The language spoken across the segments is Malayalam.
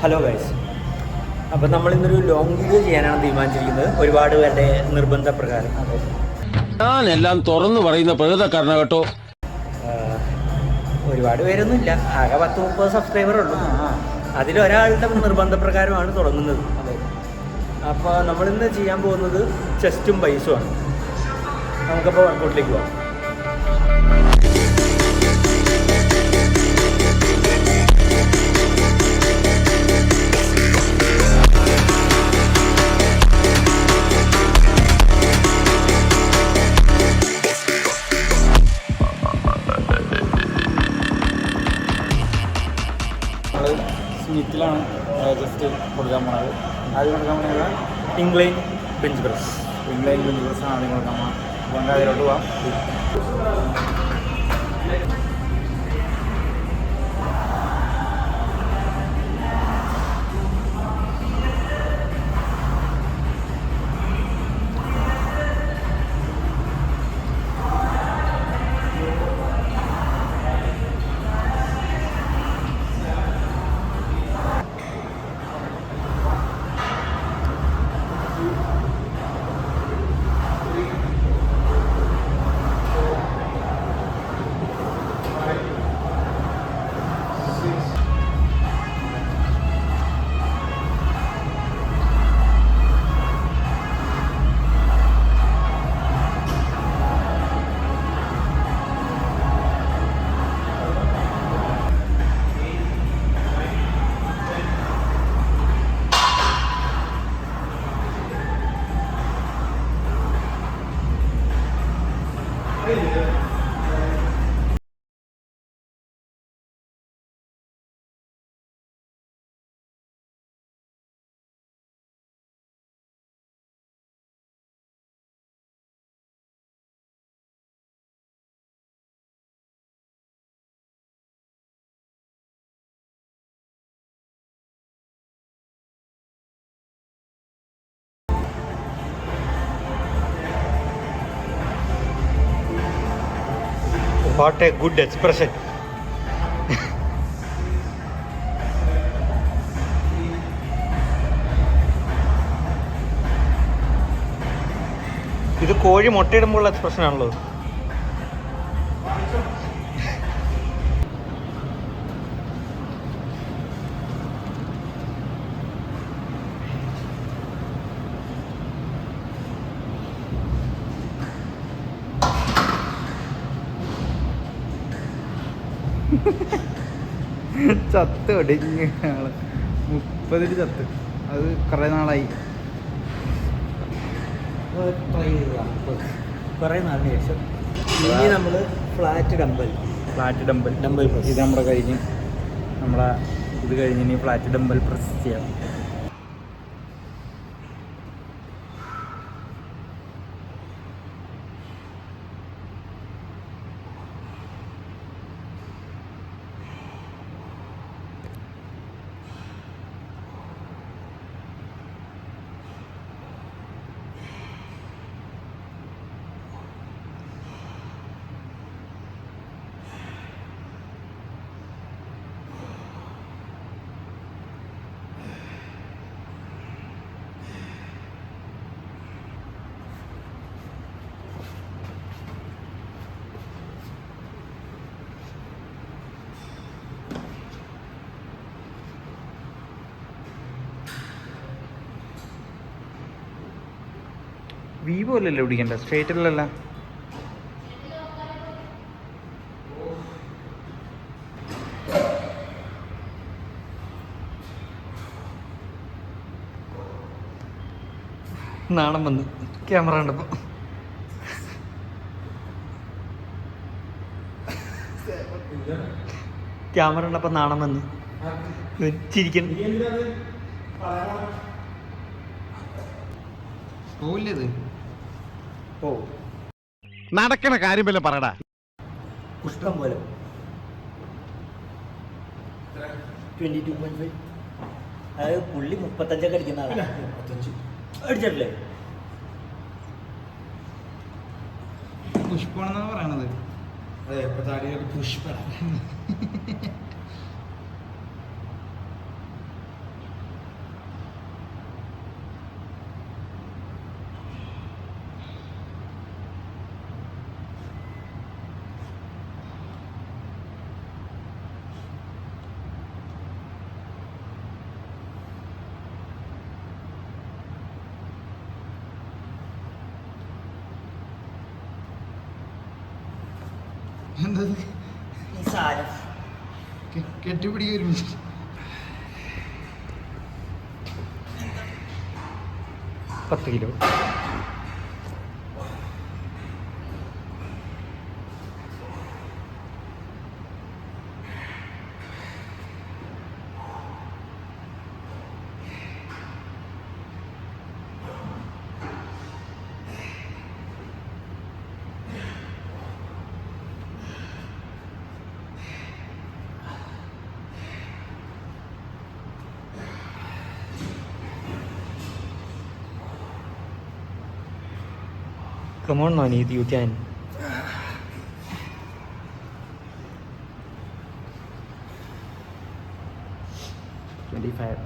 ഹലോ ഗൈസ്, അപ്പം നമ്മളിന്നൊരു ലോങ് വീഡിയോ ചെയ്യാനാണ് തീരുമാനിച്ചിരിക്കുന്നത്. ഒരുപാട് പേരുടെ നിർബന്ധപ്രകാരം. ഞാനെല്ലാം തുറന്നു പറയുന്ന പ്രകൃതക്കാരന കേട്ടോ. ഒരുപാട് പേരൊന്നുമില്ല, ആകെ 10-30 സബ്സ്ക്രൈബർ ഉള്ളൂ. അതിലൊരാളുടെ നിർബന്ധപ്രകാരമാണ് തുടങ്ങുന്നത്. അപ്പോൾ നമ്മളിന്ന് ചെയ്യാൻ പോകുന്നത് ചെസ്റ്റും ബൈസുമാണ്. നമുക്കപ്പോൾ വർക്കൗട്ടിലേക്ക് പോകാം. സ്മിത്തിലാണ് ജസ്റ്റ് കൊടുക്കാൻ പോണത്. ആദ്യം കൊടുക്കാൻ പോണത് incline bench press. Incline bench പ്രസ്സാണ് ആദ്യം കൊടുക്കാൻ പോകാം. അപ്പോൾ അതിലോട്ട് പോവാം. What a good expression. ഇത് കോഴി മുട്ടയിടുമ്പോഴുള്ള എക്സ്പ്രഷൻ ആണല്ലോ. ചത്ത് ഒടിഞ്ഞ് ആള് 30 ചത്ത്. അത് കുറേ നാളായി. കുറേ നാളിന് ശേഷം ഇനി നമ്മൾ ഫ്ലാറ്റ് ഡമ്പൽ പ്രസ്. ഇത് നമ്മുടെ കഴിഞ്ഞ് ഇത് കഴിഞ്ഞ് ഇനി ഫ്ലാറ്റ് ഡമ്പൽ പ്രസ് ചെയ്യാം. വീവോ അല്ലല്ലോ പിടിക്കണ്ട, സ്ട്രേറ്റിലല്ല. നാണം വന്നു ക്യാമറ കണ്ടപ്പോൾ. ക്യാമറ കണ്ടപ്പോൾ നാണം വന്നു ചിരിക്കണം. പോവില്ലത്. ഓ, നടക്കണ കാര്യം വല്ല പറയടാ. പുഷ്പം പോലെ 22.5. അതായത് പുള്ളി 35 അടിക്കുന്ന ആളാണ്. അടിച്ചിട്ടില്ലേ? പുഷ്പമാണെന്നാണ് പറയണത്. അതെ, ഇപ്പൊ താടിയൊക്കെ പുഷ്പ. എന്തത് ഈ സാരം കെട്ടിപ്പിടിക്കുക ഒരുമിച്ച്. $10 kilo. Come on, Navneet, you can. $25.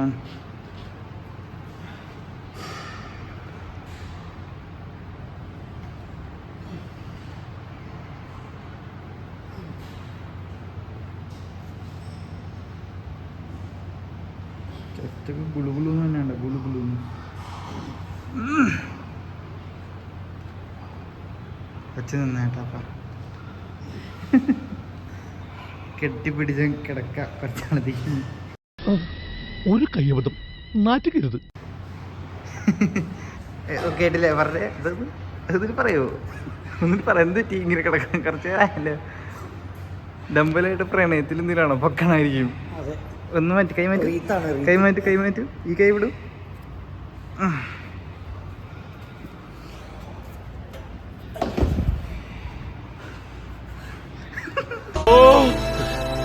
One. ചെറ്റക്ക് ഗുളുഗുളൂന്ന് തന്നെയുണ്ട്, ഗുളുഗുളൂന്ന്. വെച്ച് നിന്നേട്ടാപ്പ കെട്ടിപ്പിടിച്ച് കിടക്ക കുറച്ചാളത്തേക്ക്. ഒരു കയ്യബദ്ധം നാറ്റുകരുത്. കേട്ടില്ലേ പറഞ്ഞേ? ഇതിൽ പറയോ? ഒന്നിട്ട് പറയാം. എന്ത് പറ്റി ഇങ്ങനെ കിടക്കാൻ? കുറച്ച് ആയല്ലോ. ഡമ്പലായിട്ട് പ്രണയത്തിൽ എന്തിനാണോ? പൊക്കണായിരിക്കും. ഒന്ന് മാറ്റി, കൈമാറ്റു. ഈ കൈ വിടും.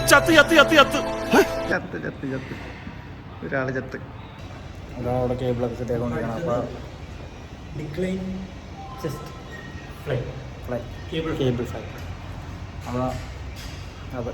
ചത്ത് ഒരാള് ചത്ത്. ഒരാളവിടെ കേബിളൊക്കെ സെറ്റ് ആയിക്കൊണ്ടിരിക്കണം. അപ്പോൾ decline chest fly cable fly. അവിടെ അതെ.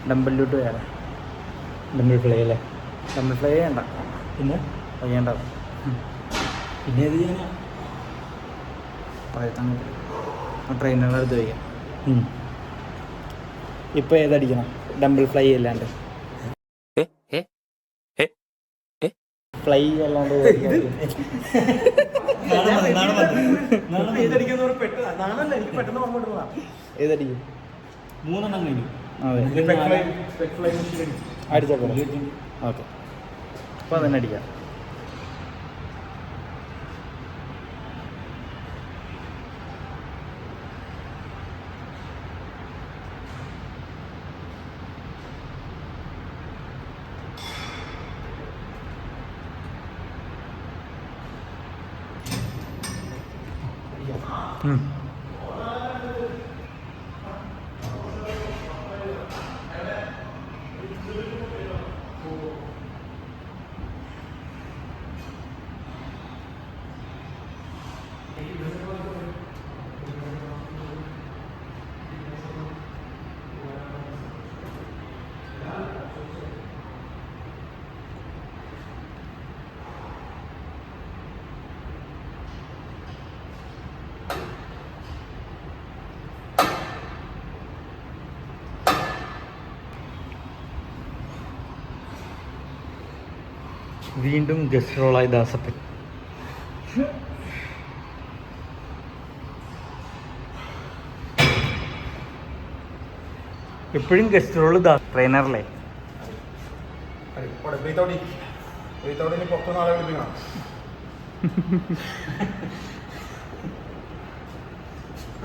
ഡമ്പലിലോട്ട് വേറെ ഡബിൾ ഫ്ലൈ അല്ലേ? ഡമ്പൽ ഫ്ലൈ ചെയ്യണ്ട, പിന്നെ ചെയ്യേണ്ട. പിന്നെ ഏത് ചെയ്യാനാ? ട്രെയിനുകൾ എടുത്ത് വയ്ക്കാം. ഇപ്പോൾ ഏതടിക്കണം? ഡബിൾ ഫ്ലൈ അല്ലാണ്ട് ഫ്ലൈ അല്ലാണ്ട് ഏതടിക്കും? 3 എണ്ണം കഴിഞ്ഞു. അതെ, അടിച്ചോ. ഓക്കെ, അപ്പോൾ അതന്നെ അടിക്കാം. വീണ്ടും ഗസ്റ്റ് റോളായി ദാസപ്പൻ. എപ്പോഴും ഗസ്റ്റ് റോള് ഇതാ. ട്രെയിനറല്ലേ? പുറത്തുനിന്ന് ആളെ വിളിപ്പിക്കണം.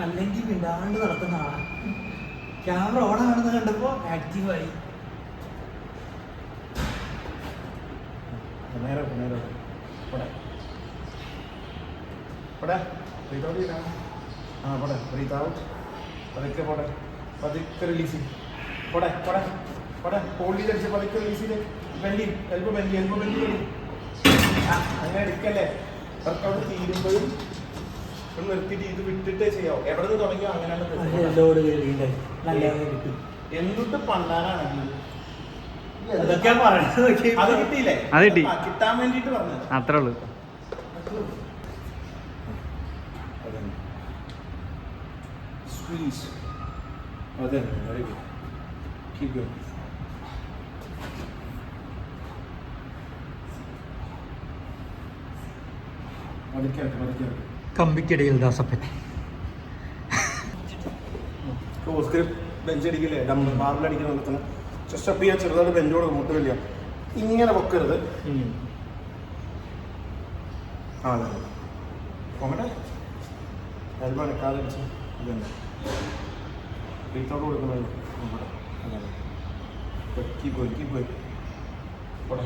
അല്ലെങ്കിൽ വിടാണ്ട് നടക്കുന്ന ആളാണ്. ക്യാമറ ഓൺ ആണെന്ന് കണ്ടപ്പോൾ ആക്റ്റീവായി. നേരെ ബ്രീത്ത് ഔട്ട്. പതുക്കെ പതുക്കെ റിലീസ് ചെയ്യും. ഹോൾഡ് ചെയ്തടിച്ച് പതുക്കെ റിലീസ് ചെയ്ത് ബെൻഡി എൽബോ ബെൻഡി അങ്ങനെ എടുക്കല്ലേ. വർക്കൗട്ട് തീരുമ്പോഴും നിർത്തിയിട്ട് ഇത് വിട്ടിട്ടേ ചെയ്യാവോ. എവിടെ നിന്ന് തുടങ്ങിയോ അങ്ങനെയാണ്. എന്തിട്ട് പണ്ടാനാണെങ്കിൽ അത് കിട്ടിയില്ലേ? അത് കിട്ടി. കിട്ടാൻ വേണ്ടിട്ട് പറഞ്ഞത് അത്രേ ഉള്ളൂ. Squeeze. Then, very good. Keep going. കമ്പിക്കിടയിൽ ദാസപ്പൻ. ബെഞ്ച് അടിക്കില്ലേ, മാർബിൾ അടിക്കുന്ന പോലെ തന്നെ ചെസ്റ്റ് അപ്പ് ചെയ്യാൻ ചെറുതായിട്ട് ബെഞ്ചോട് മുട്ട് വലിയ ഇങ്ങനെ പൊക്കരുത്. ആ അതെ പോകട്ടെ. എൽബോ കാലടിച്ച് ഇതന്നെ ബ്രീത്തോട് കൊടുക്കുന്നത്. കീപ് ഗോയിങ് പോട്ടെ.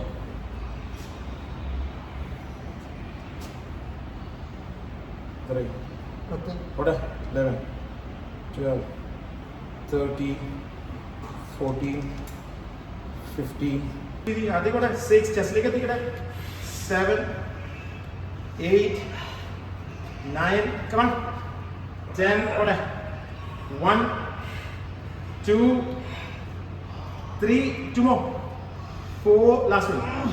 പോട്ടെ. 11 12 13 14 15 ആദ്യം കൂടെ 6 ചെസ്റ്റിലേക്ക് എത്തിക്കട്ടെ. 7 8 9 come on 10 ഓടെ 1 2 3 2 more 4 last one.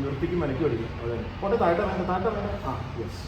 നിർത്തിക്ക് മനക്കി പഠിക്കും. അതെ പോട്ടെ. താഴ്ത്ത വേണ്ട. യെസ്.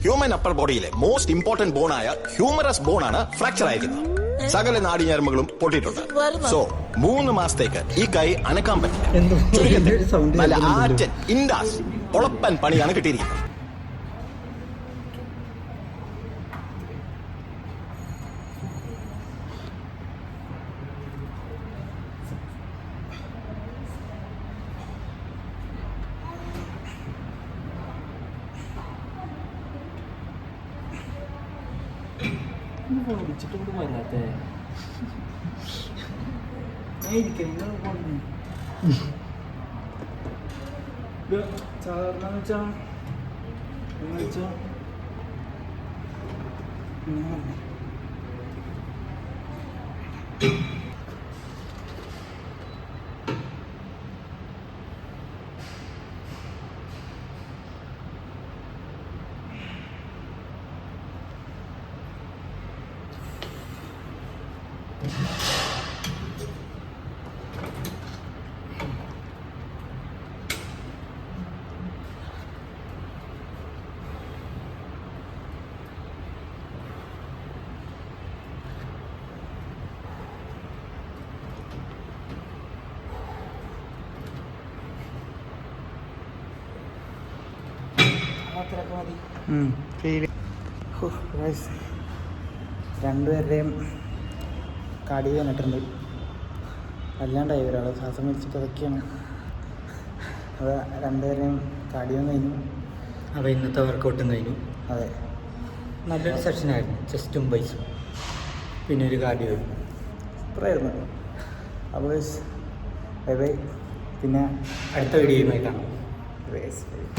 ഹ്യൂമൻ അപ്പർ ബോഡിയിലെ മോസ്റ്റ് ഇമ്പോർട്ടന്റ് ബോണായ ഹ്യൂമറസ് ബോണാണ് ഫ്രാക്ചർ ആയിരിക്കുന്നത്. സകല നാടിഞരമ്പുകളും പൊട്ടിയിട്ടുണ്ട്. സോ 3 മാസത്തേക്ക് ഈ കൈ അനക്കാൻ പറ്റില്ല. എന്തോ ചുരുക്കത്തിൽ സൗണ്ട് നല്ല ആറ്റൻ ഇൻഡാസ് പൊളപ്പൻ പണിയാണ് കിട്ടിയിരിക്കുന്നത്. വിളിച്ചിട്ട് വരാത്തേ സാധാരണ വെച്ചാ രണ്ടുപേരുടെയും കാടി വന്നിട്ടുണ്ട്. അല്ലാണ്ടായി ഒരാൾ ശ്വാസം വലിച്ചിട്ട് അതൊക്കെയാണ്. അപ്പോൾ രണ്ടുപേരുടെയും കാടിയും കഴിഞ്ഞു. അപ്പോൾ ഇന്നത്തെ വർക്കൗട്ടും കഴിഞ്ഞു. അതെ, നല്ലൊരു സെഷനായിരുന്നു. ചെസ്റ്റും ബൈസും പിന്നെ ഒരു കാർഡിയോ സൂപ്പറായിരുന്നു. അപ്പോൾ ബൈ ബൈ. പിന്നെ അടുത്ത വീഡിയോയുമായി കാണാം.